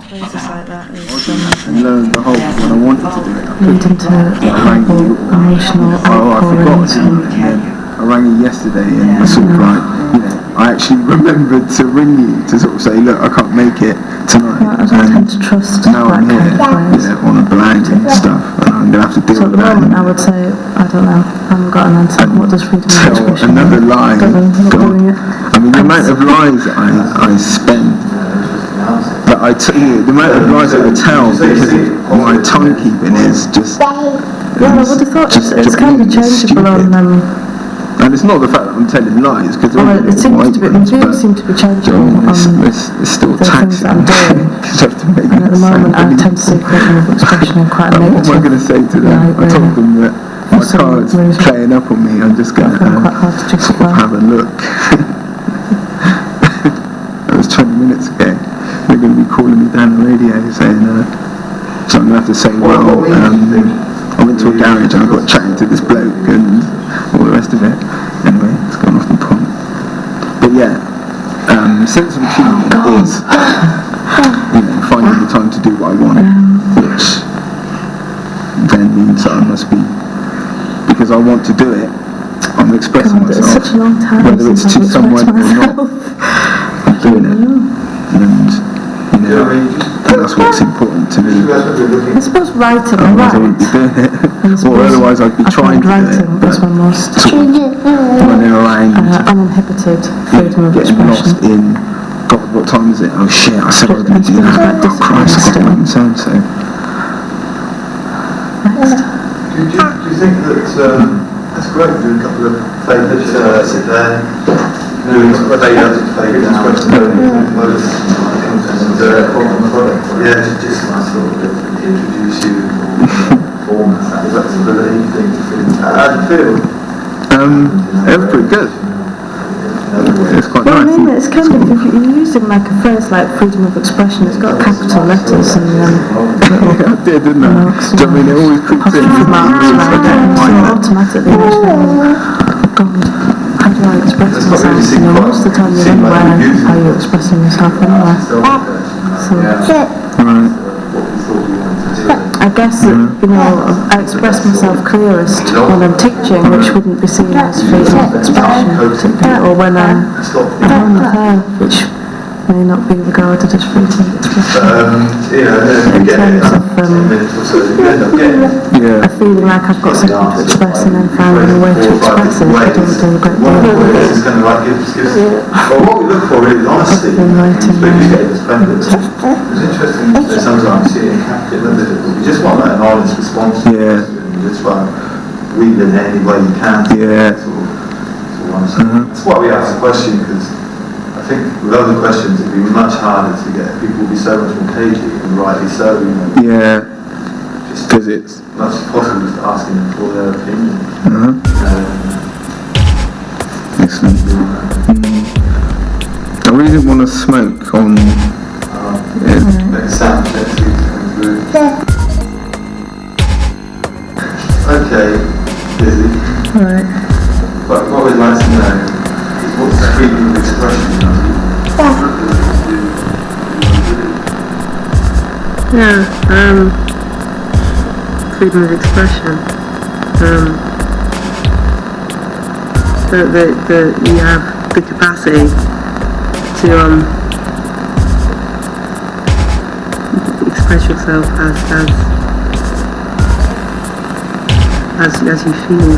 phrases like that is and lo and behold, when I wanted to do it, I leading to horrible emotional outpourings. I rang you yesterday and I sort of like, you know, I actually remembered to ring you to sort of say, look, I can't make it tonight. I don't tend to trust now that I'm here, kind of phrase. you know, on a blank and stuff, and I'm going to have to deal So at with the that. moment I would say, I don't know, I haven't got an answer. What does freedom of expression mean? Another lie. God. I mean, the amount of lies that I spend, that the amount of lies that I tell because of my timekeeping is just... Well, I would have thought it's kind of changeable on... and it's not the fact that I'm telling lies, because it seems to be, my views seem to be changeable on it's still the things that I'm doing. And at the moment I tend to see freedom of expression in quite a negative. What am I going to say to them? I told them that my car is playing up on me. I'm just going to have a look. That was 20 minutes ago. They're going to be calling me down the radio saying, so I'm going to have to say, well, I went to a garage and I got chatting to this bloke and all the rest of it. Anyway, it's gone off the point. But yeah, sense of achievement is, you know, finding the time to do what I want, which then means that I must be, because I want to do it, I'm expressing myself. It's such a long time whether it's to someone or not, I'm doing it. And, you know, that's what's important to me. I suppose writing, otherwise I wouldn't be doing it. Or otherwise I'd be trying to do it. Writing is my most running around, uninhibited freedom of getting expression. lost in, God, what time is it? Oh shit, I said I was going to do that. Oh Christ, I've got my so-and-so. Do you think that that's great, doing a couple of favourites, sit there, doing favourites, yeah, just sort of introduce you form that flexibility thing. How do you feel? It was pretty good. It's quite Well, nice. I mean, it's kind of, if you're using like a phrase like freedom of expression, it's got capital letters and I did, didn't I? Do you know what I mean? It always creeps in. marks around it, and so automatically you just think, God, how do I express myself? You know, most of the time you're unaware of how you're expressing yourself anyway. So, I guess that, you know, I express myself clearest when I'm teaching, which wouldn't be seen as freedom of expression particularly, or when I'm at home with her, which may not be regarded as freedom of expression. In terms of a feeling like I've got something to express and then finding a way to express it, I don't do a great deal of it. Well, what we look for really is honesty. It's interesting that sometimes you see it in captive. You just want that honest response. Yeah. You just want to weave in any way you can. Yeah. That's why we ask the question, because I think with other questions it'd be much harder to get. People will be so much more cagey, and rightly so. You know. Yeah. Because it's much as possible just asking them for their opinion. Excellent. I really didn't want to smoke on. Sound check through. Okay, busy. Right. But what we'd like to know is what's the freedom of expression? Freedom of expression. That you have the capacity to express yourself as you feel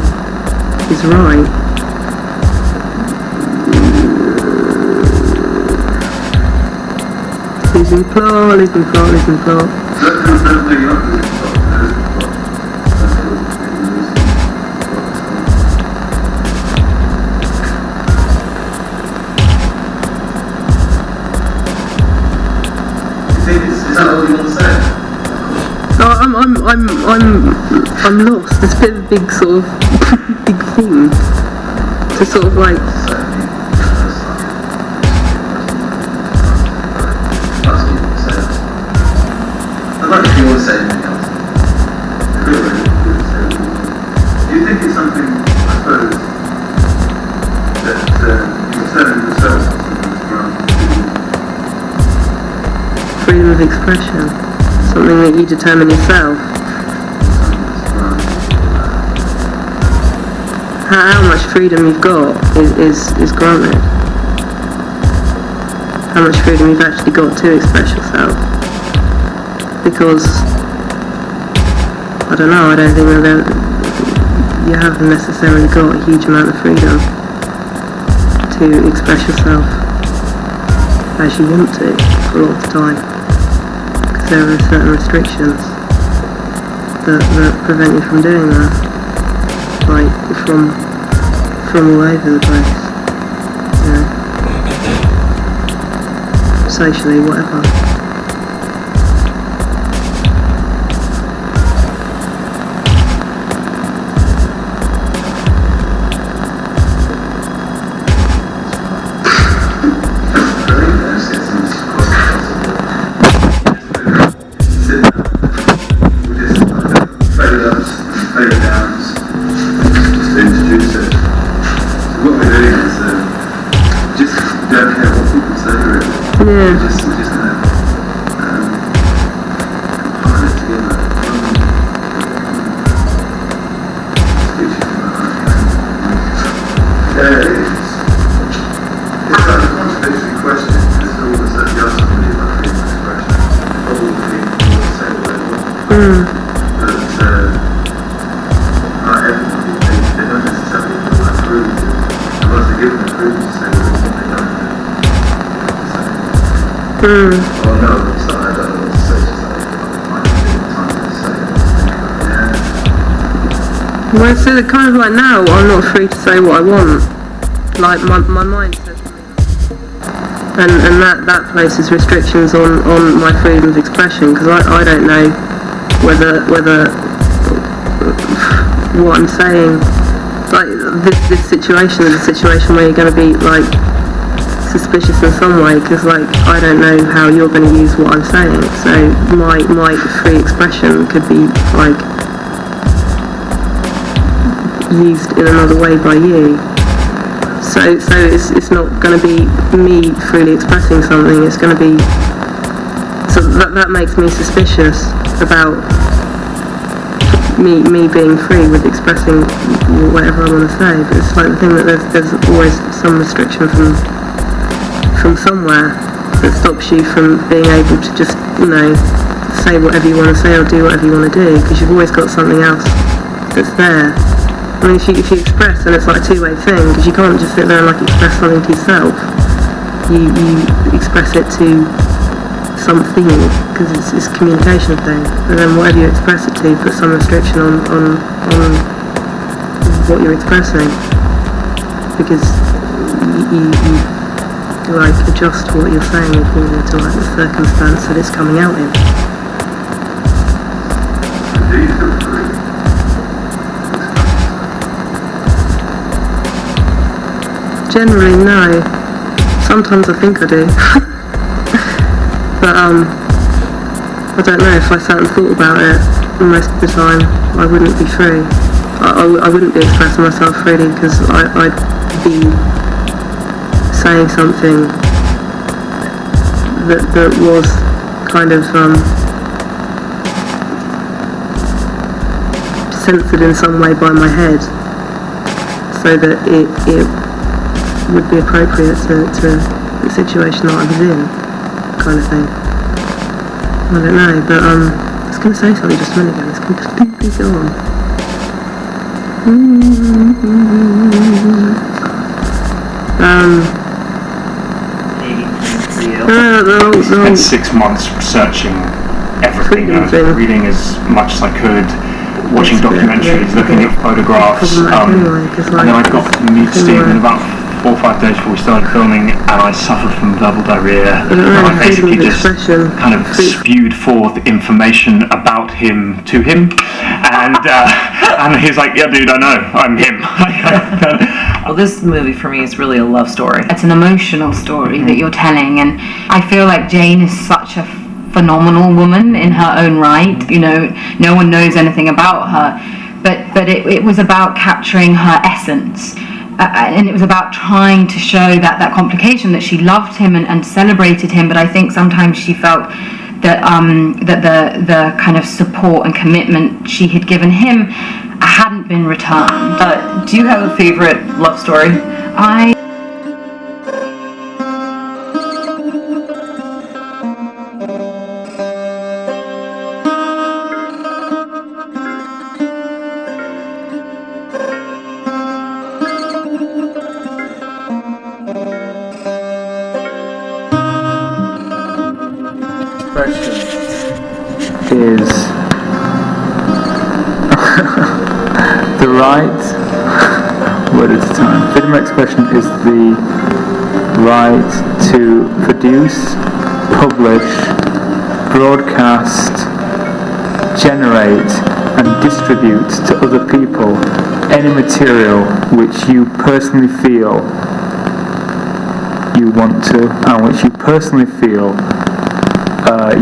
is right. Losing plot. Is that all you want to say? I'm lost. It's a bit of a big sort of big thing to sort of like. I'd like if you want to say anything else. Do you think it's something, I suppose, that you turn yourself from freedom of of expression, something that you determine yourself. How much freedom you've got is granted. How much freedom you've actually got to express yourself. Because, I don't know, I don't think that you haven't necessarily got a huge amount of freedom to express yourself as you want to for a lot of the time. Because there are certain restrictions that prevent you from doing that. Like from all over the place, you know, socially, whatever. Well, so kind of like now, I'm not free to say what I want. Like my mind says to me, and that places restrictions on my freedom of expression, because I don't know whether what I'm saying, like this situation is a situation where you're going to be like suspicious in some way, because like I don't know how you're going to use what I'm saying, so my free expression could be like used in another way by you. So it's not going to be me freely expressing something. It's going to be, so that makes me suspicious about me being free with expressing whatever I want to say. But it's like the thing that there's always some restriction from somewhere that stops you from being able to just, you know, say whatever you want to say or do whatever you want to do, because you've always got something else that's there. I mean, if you express, and it's like a two-way thing, because you can't just sit there and like express something to yourself. You express it to something, because it's a communication thing. And then whatever you express it to, put some restriction on what you're expressing, because you like adjust what you're saying according to like the circumstance that it's coming out in. Generally, no. Sometimes I think I do. But, I don't know, if I sat and thought about it, most of the time, I wouldn't be free. I wouldn't be expressing myself freely, because I'd be saying something that was kind of, censored in some way by my head, so that it would be appropriate to the situation that I was in, kind of thing. I don't know, but I was going to say something just a minute ago, it's completely gone. Spent 6 months researching everything, reading as much as I could, watching documentaries, looking at photographs, and then I got to meet Stephen about 4 or 5 days before we started filming, and I suffered from verbal diarrhea, and I basically just kind of spewed forth information about him to him, and he's like, yeah dude, I know, I'm him. Well, this movie for me is really a love story. It's an emotional story that you're telling, and I feel like Jane is such a phenomenal woman in her own right. You know, no one knows anything about her, but it was about capturing her essence. And it was about trying to show that complication, that she loved him and celebrated him, but I think sometimes she felt that the kind of support and commitment she had given him hadn't been returned. Do you have a favorite love story? Is the right word at a time. Freedom of expression is the right to produce, publish, broadcast, generate and distribute to other people any material which you personally feel you want to, and which you personally feel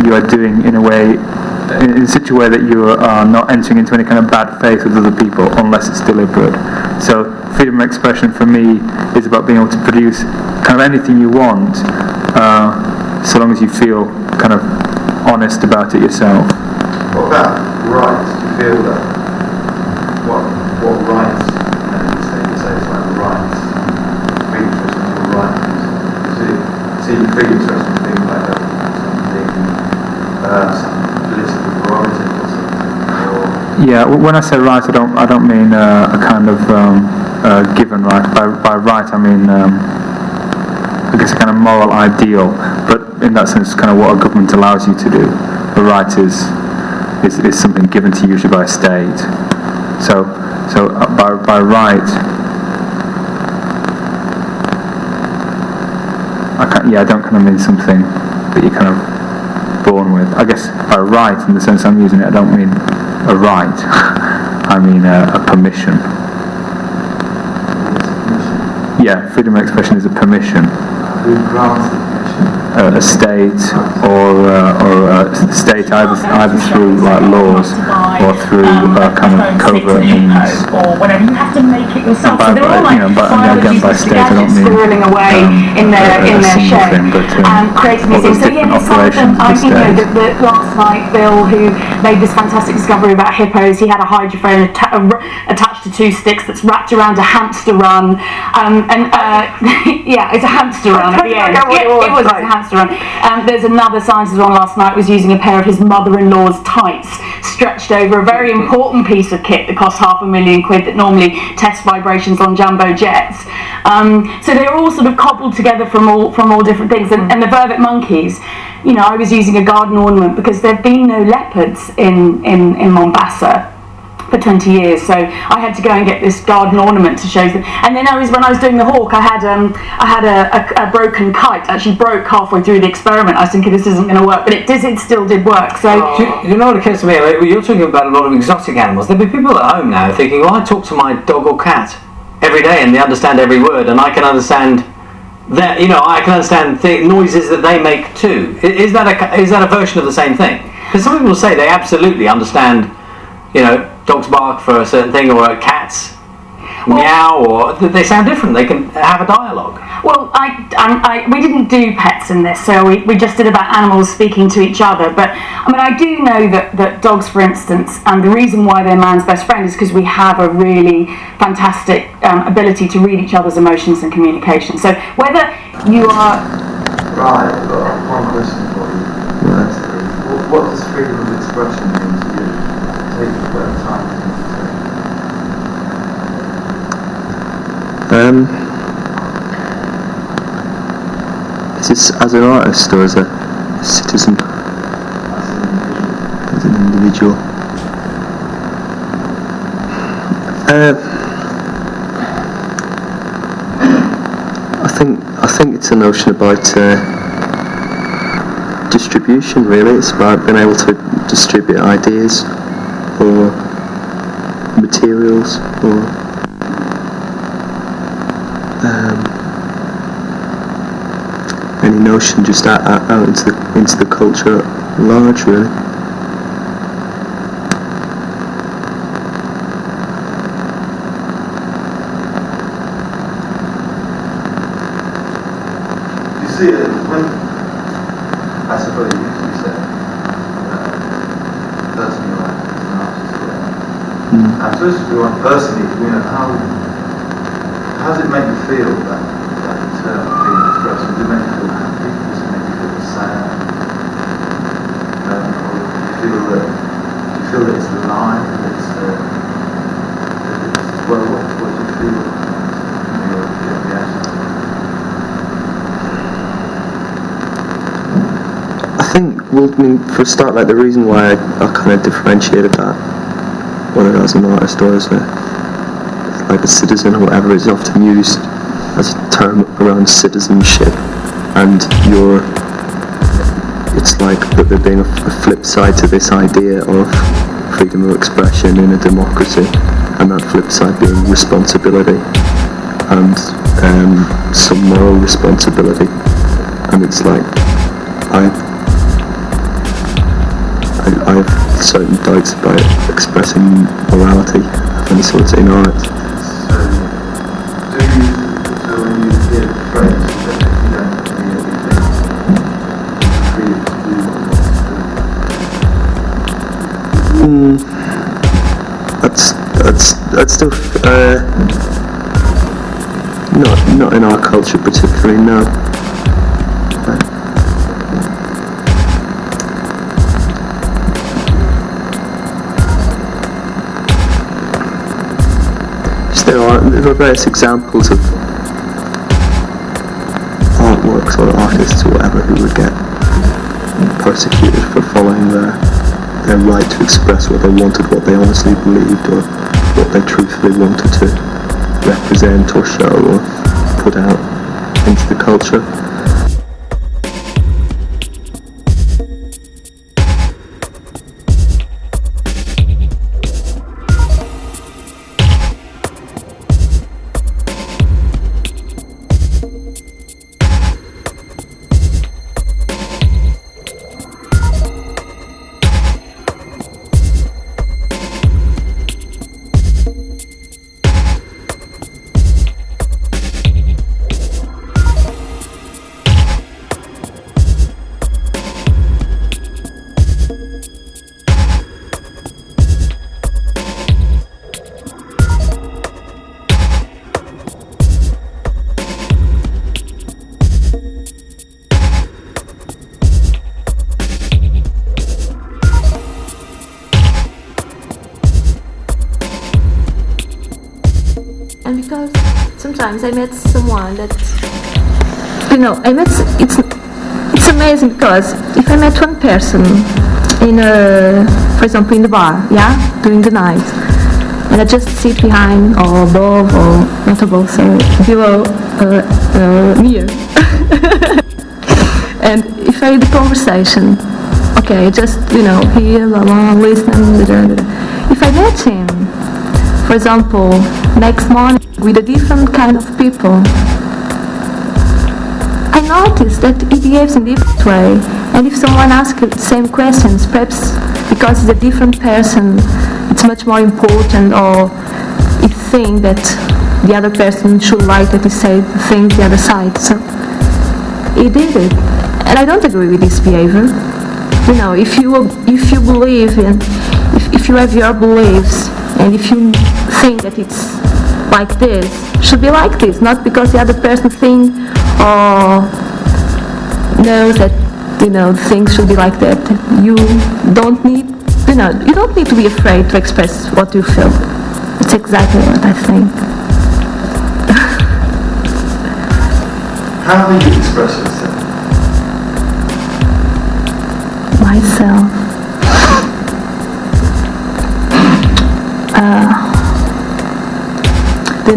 you are doing in a way, in such a way that you are not entering into any kind of bad faith with other people unless it's deliberate. So freedom of expression for me is about being able to produce kind of anything you want, so long as you feel kind of honest about it yourself. What about rights? Do you feel that what rights? You say it's like rights. Freedom of expression is right. See freedom of expression being like that. Some political prerogative or something. Yeah, when I say right, I don't mean a kind of given right. By right, I mean I guess a kind of moral ideal. But in that sense, kind of what a government allows you to do. The right is something given to you usually by a state. So by right, I don't kind of mean something that you kind of born with. I guess by right, in the sense I'm using it, I don't mean a right. I mean a permission. Yeah, freedom of expression is a permission. Who grants the permission? A state or a state either through like laws or through kind of covert means. Or whatever, you have to make it yourself. So they're all like again, by state I don't mean squirreling away in their shed and creating these things. So yeah, some of them, the last night Bill, who made this fantastic discovery about hippos, he had a hydrophone attached to two sticks that's wrapped around a hamster run, yeah, it's a hamster run at the end. It was a hamster run. There's another scientist on last night was using a pair of his mother-in-law's tights stretched over a very important piece of kit that costs £500,000 that normally tests vibrations on jumbo jets. So they're all sort of cobbled together from all different things. And the vervet monkeys, I was using a garden ornament because there've been no leopards in Mombasa for 20 years, so I had to go and get this garden ornament to show them. And then when I was doing the hawk, I had a broken kite. Actually broke halfway through the experiment. I was thinking this isn't going to work, but it still did work. So you know what occurs to me? Like, you're talking about a lot of exotic animals. There'll be people at home now thinking, well, I talk to my dog or cat every day, and they understand every word, and I can understand that. I can understand noises that they make too. Is that a version of the same thing? Because some people say they absolutely understand. Dogs bark for a certain thing, or cats meow, or they sound different. They can have a dialogue. Well, we didn't do pets in this, so we just did about animals speaking to each other. But I do know that dogs, for instance, and the reason why they're man's best friend is because we have a really fantastic ability to read each other's emotions and communication. So whether you are right, I've got one question for you. Yes. What does freedom of expression mean to you? Take whatever time you need to take. Is this as an artist or as a citizen? As an individual. I think it's a notion about distribution. Really, it's about being able to distribute ideas or materials or any notion just out into the culture at large, really. You see, when I suppose you said And first of all, personally, how does it make you feel that being expressed? Does it make you feel happy? Does it make you feel sad? Or do you feel that it's alive? What do you feel? I think, for a start, like the reason why I kind of differentiated that, whether as an artist or as a citizen or whatever, is often used as a term around citizenship, and it's like that there being a flip side to this idea of freedom of expression in a democracy, and that flip side being responsibility and some moral responsibility. And it's like I have certain doubts about expressing morality of any sort in art. So when you hear the phrase that you don't really think you're free to do what you want to do? That's still not in our culture particularly, no. There are various examples of artworks or artists or whatever who would get persecuted for following their right to express what they wanted, what they honestly believed, or what they truthfully wanted to represent or show or put out into the culture. And because sometimes I met someone that, it's amazing, because if I met one person for example, in the bar, during the night, and I just sit behind or above, or not above, so below, near, and if I had the conversation, okay, just, here, listen, if I met him, for example, next morning with a different kind of people, I noticed that he behaves in a different way. And if someone asks the same questions, perhaps because he's a different person, it's much more important, or he thinks that the other person should like that he said the thing the other side. So he did it. And I don't agree with this behavior. If you believe in, if you have your beliefs, and if you think that it's like this, should be like this, not because the other person thinks or knows that things should be like that. You don't need to be afraid to express what you feel. It's exactly what I think. How do you express yourself? Myself.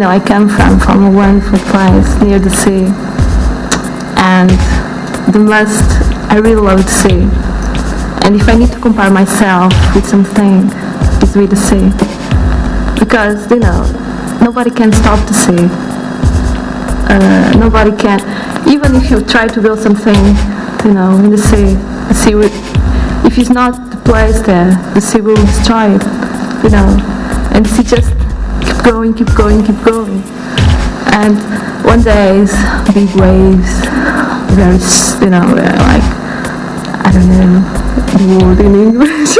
I come from a wonderful place near the sea, and I really love the sea. And if I need to compare myself with something, it's with the sea, because nobody can stop the sea. Nobody can, even if you try to build something, in the sea will, if it's not the place there, the sea will destroy it, and the sea just keep going, and one day is big waves, very, like, I don't know the word in English,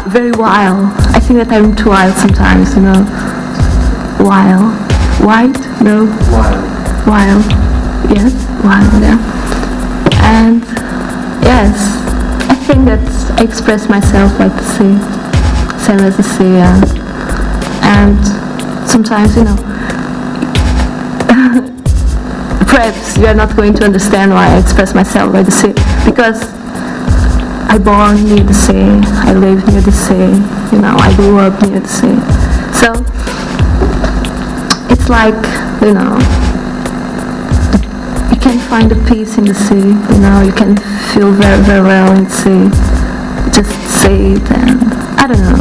very wild. I think that I'm too wild sometimes, you know. Wild. White? No. Wild. Yes, wild, yeah. And yes, I think that I express myself like the sea, same as the sea, and sometimes, you know, perhaps you are not going to understand why I express myself like the sea, because I born near the sea, I live near the sea, you know, I grew up near the sea. So it's like, you know, you can find a peace in the sea, you know, you can feel very, very well in the sea. Just say it, and I don't know.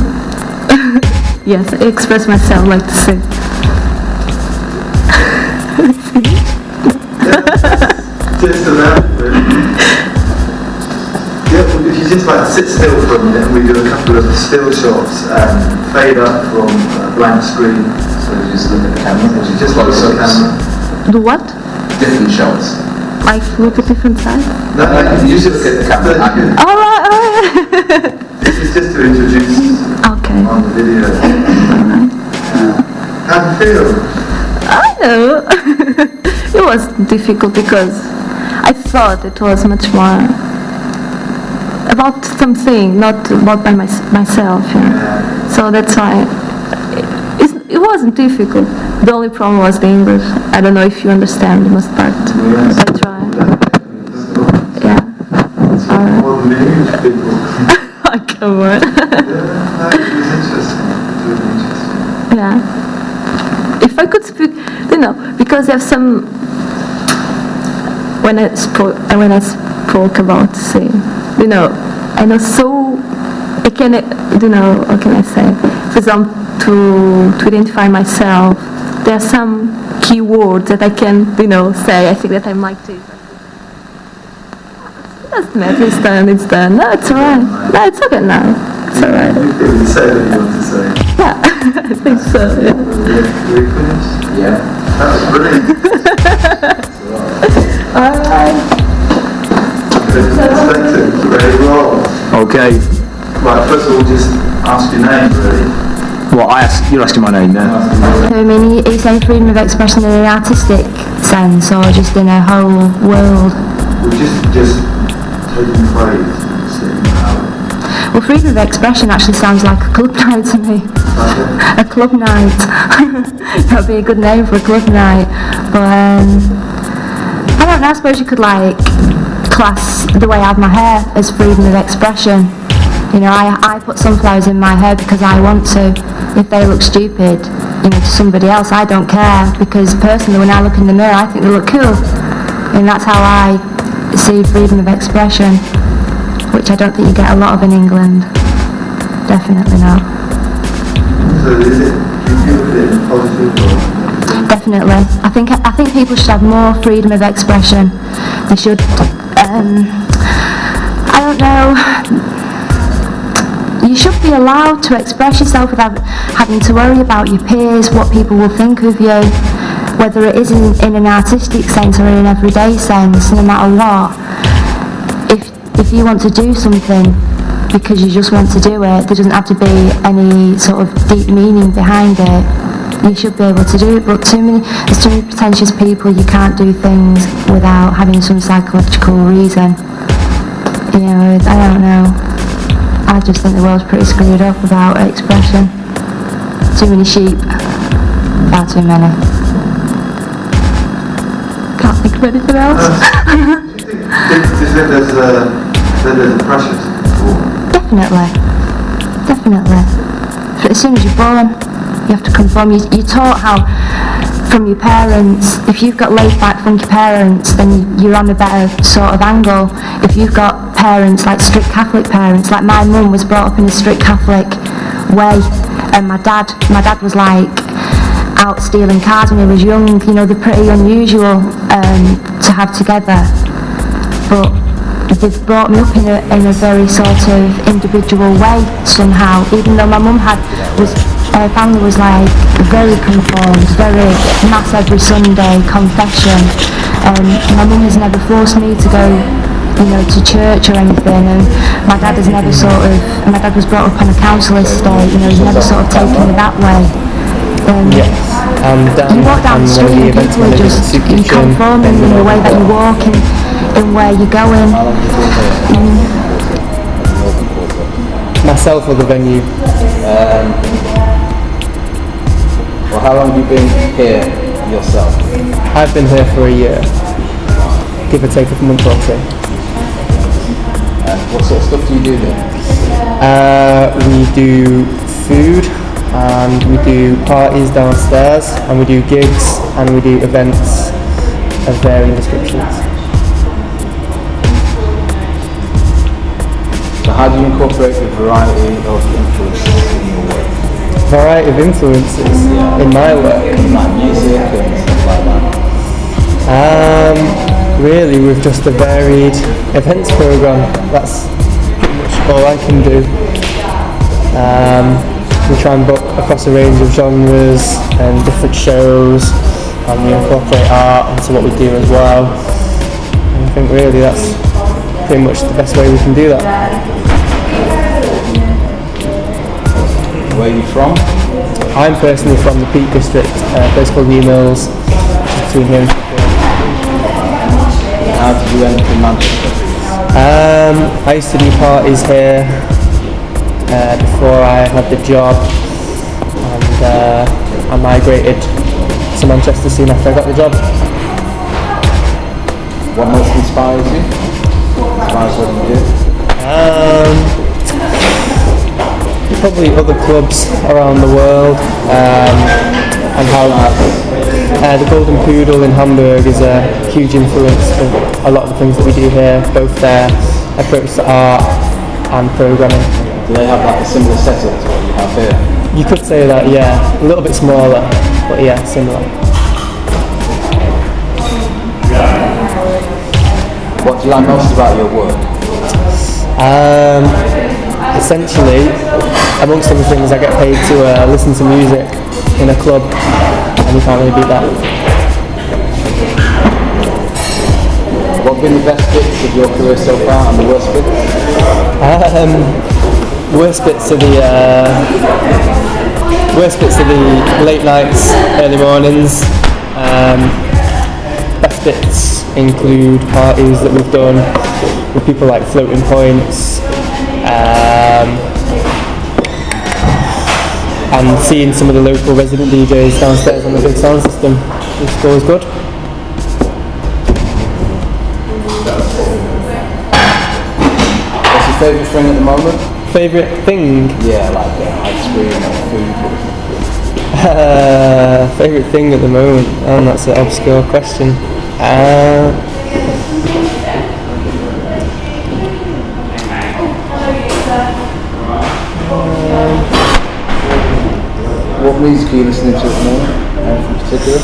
Yes, I express myself like the sea. Just about yeah, if you just like sit still for a minute, and we do a couple of still shots and fade up from a blank screen, so you just look at the camera, which is just like the camera. Do what? Different shots. Like look at different sides? No, you just look at the camera. Alright. This is just to introduce on the video. Alright. How do you feel? I know. It was difficult because I thought it was much more about something, not about by myself. Yeah. So that's why it wasn't difficult. The only problem was the English. I don't know if you understand most part. Yes. I try. Yeah. Alright. More than the English people. Oh, come on. Yeah. If I could speak, you know, because there's some. When I spoke about say, you know, I know so. I can, you know, what can I say? For example, to identify myself, there are some key words that I can, you know, say. I think that I'm like this. Doesn't matter. It's done. No, it's alright. No, it's okay now. It's alright. You say what you want to say. Yeah, I think so. Yeah. We finished? Yeah. That was brilliant. Alright. Perspective, ready, roll. Okay. Right, first of all, just ask your name, really. Well, you're asking my name now. So, I mean, are you saying freedom of expression in an artistic sense, or just in a whole world? Well, just taking praise and sitting out. Well, freedom of expression actually sounds like a club night to me. Okay. A club night. That would be a good name for a club night. But I don't know, I suppose you could like class the way I have my hair as freedom of expression. You know, I put sunflowers in my hair because I want to. If they look stupid, you know, to somebody else, I don't care, because personally when I look in the mirror I think they look cool. And that's how I see freedom of expression, which I don't think you get a lot of in England. Definitely not. So is it, do you feel it in positive or? Definitely. I think people should have more freedom of expression. They should, I don't know, you should be allowed to express yourself without having to worry about your peers, what people will think of you, whether it is in an artistic sense or in an everyday sense, no matter what. If you want to do something because you just want to do it, there doesn't have to be any sort of deep meaning behind it. You should be able to do it, but there's too many pretentious people. You can't do things without having some psychological reason. You know, I don't know. I just think the world's pretty screwed up about expression. Too many sheep. Far too many. Can't think of anything else. Do you think there's a pressure for? Definitely. But as soon as you're born, you have to conform. You're taught how, from your parents, if you've got laid back funky parents, then you're on a better sort of angle. If you've got parents like strict Catholic parents, like my mum was brought up in a strict Catholic way, and my dad was like out stealing cars when he was young. You know, they're pretty unusual to have together, but they've brought me up in a very sort of individual way somehow. Even though my mum her family was like very conformed, very mass every Sunday, confession. My mum has never forced me to go to church or anything, and my dad was brought up on a council estate, he's never sort of taken me that way. Yes, and you walk down the street and people are just conforming in the way that you walk and in where you're going. Myself or the venue? Well, how long have you been here yourself? I've been here for a year, give or take a month or two. What sort of stuff do you do here? We do food, and we do parties downstairs, and we do gigs, and we do events of varying descriptions. So how do you incorporate the variety of influences in your work? Variety of influences in my work? Like music and stuff like that? Really, with just a varied events programme. That's pretty much all I can do. We try and book across a range of genres and different shows, and we incorporate art into what we do as well. And I think really that's pretty much the best way we can do that. Where are you from? I'm personally from the Peak District, a place called New Mills, between here and Sheffield. How did you end up in Manchester? I used to do parties here before I had the job, and I migrated to Manchester soon after I got the job. What most inspires you? Inspires what you do? Probably other clubs around the world, and how the Golden Poodle in Hamburg is a huge influence for a lot of the things that we do here, both their approach to art and programming. Do they have like a similar setup to what you have here? You could say that, yeah. A little bit smaller, but yeah, similar. What do you like most about your work? Essentially, amongst other things, I get paid to listen to music in a club, and you can't really beat that. What have been the best bits of your career so far, and the worst bits? Worst bits are the late nights, early mornings. Best bits include parties that we've done with people like Floating Points, and seeing some of the local resident DJs downstairs on the big sound system, which is always good. What's your favourite thing at the moment? Favourite thing? Yeah, like ice cream or food. Favourite thing at the moment? Oh, that's an obscure question. What music are you listening to at the moment? Anything in particular?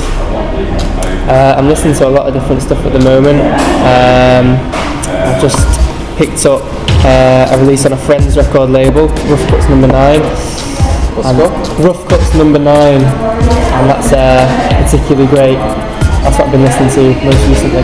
I'm listening to a lot of different stuff at the moment. I've just picked up a release on a friend's record label, Rough Cuts No. 9. What's it called? Rough Cuts No. 9, and that's particularly great. That's what I've been listening to most recently.